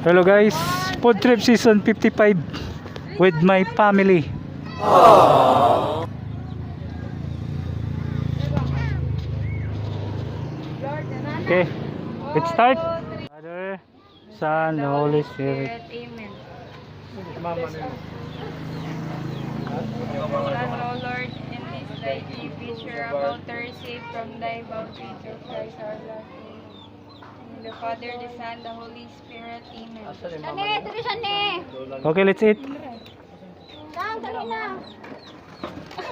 Hello guys, food trip season 55 with my family. Okay, let's start. Father, Son, the Holy Spirit. Amen. Grant, O Lord, in this thy gift, which we are about to receive from thy bounty through Christ our Lord. In the Father, the Son, the Holy Spirit. Amen. Okay, let's eat.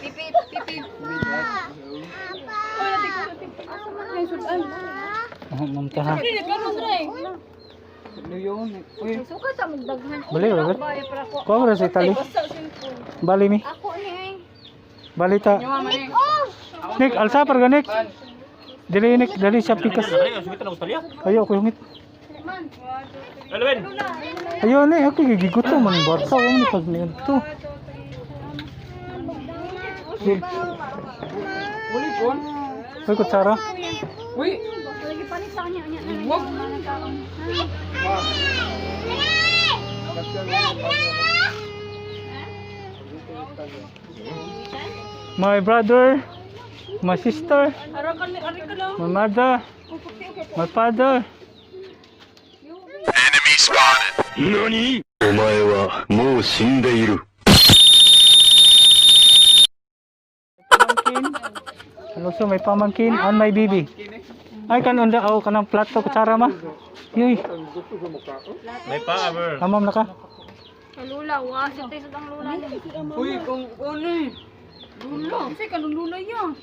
Pipit, pipit. Mamtahan. Bali, Robert. Kau berapa sih tali? Bali mi. Bali ta. Nik, alsa perga Nik. Dili Nik, dali siya pikas. Ayo, aku hungit. Ayo nih, aku gigut tuh man bata ko ni pag nito. Uli kon. Uy, kutsara. Uy. Lagi panik sa kanya. My brother, my sister, my mother, my father. Enemy spotted. NANI? お前はもう死んでいる。 And also may pamangkin and my baby. Ay kan unda oh kanang plato kutsara ma. Yoy. May power. Amam na ka. Lula, wa sa tayo sa lula. Uy, kung ano eh. Lula, kasi kanong lula niya.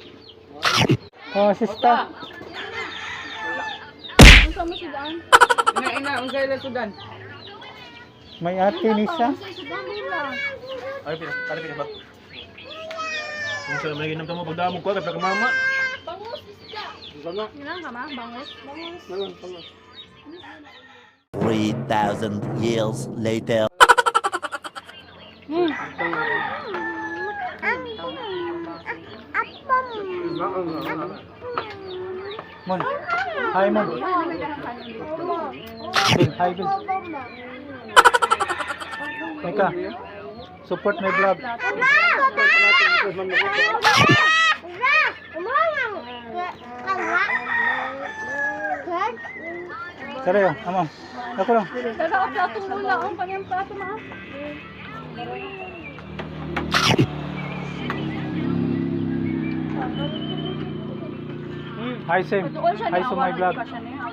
Oh, sister. Ano sa mo sudan? Ina, ang kaila sudan. May ate Lisa. Sudan lula. Ano ba? Kung saan may ginam ka mo, pagdamog ko, kaya mama. Bangus isda. Ilang ka ma? Bangus? Bangus. 3,000 years later. Mon. Hi Mon. Bin, hi Bin. Mika. Support my vlog. Tara yo, amam. Ako lang. Daga o platong lula, ang panyang plato ma. Hi Sam. Hi sa my vlog.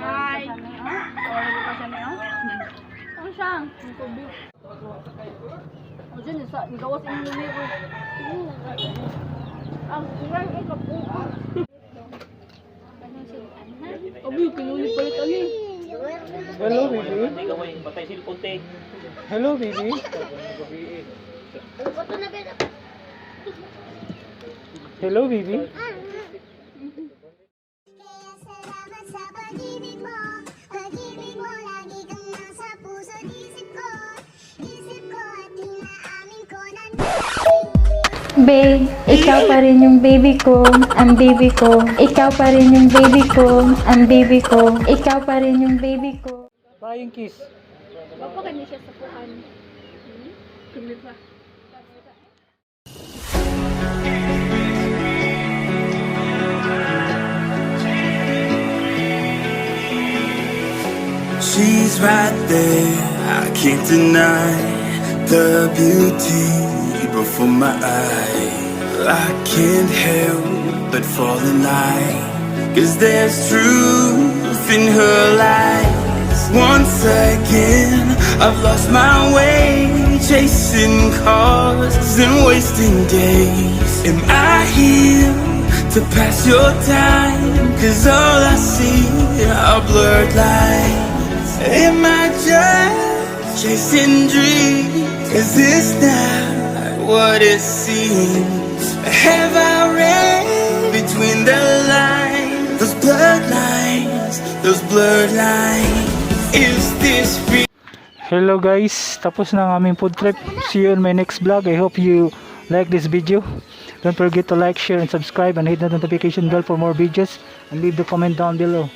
Hi. Ano siya? O dyan, gawas ang lumiro. Ang kurang ay kapuha. Abi, pinulit palit ani. Hello baby. Hello baby. Hello baby. Babe, ikaw pa rin yung baby ko, ang baby ko. Ikaw pa rin yung baby ko, ang baby ko. Ikaw pa rin yung baby ko. Flying kiss. Bapa kami siya sa pukan. Kami pa. She's right there, I can't deny the beauty before my eyes. I can't help but fall in line, 'cause there's truth in her lies. Once again, I've lost my way, chasing cars and wasting days. Am I here to pass your time? 'Cause all I see are blurred lines. Am I just chasing dreams? Is this not what it seems? Have I read between the lines? Those blurred lines, those blurred lines. Is this real? Hello guys, tapos na ang aming food trip. See you in my next vlog. I hope you like this video. Don't forget to like, share, and subscribe, and hit the notification bell for more videos, and leave the comment down below.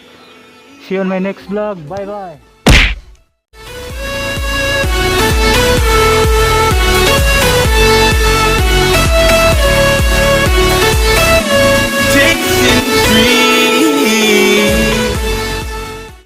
See you on my next vlog. Bye bye.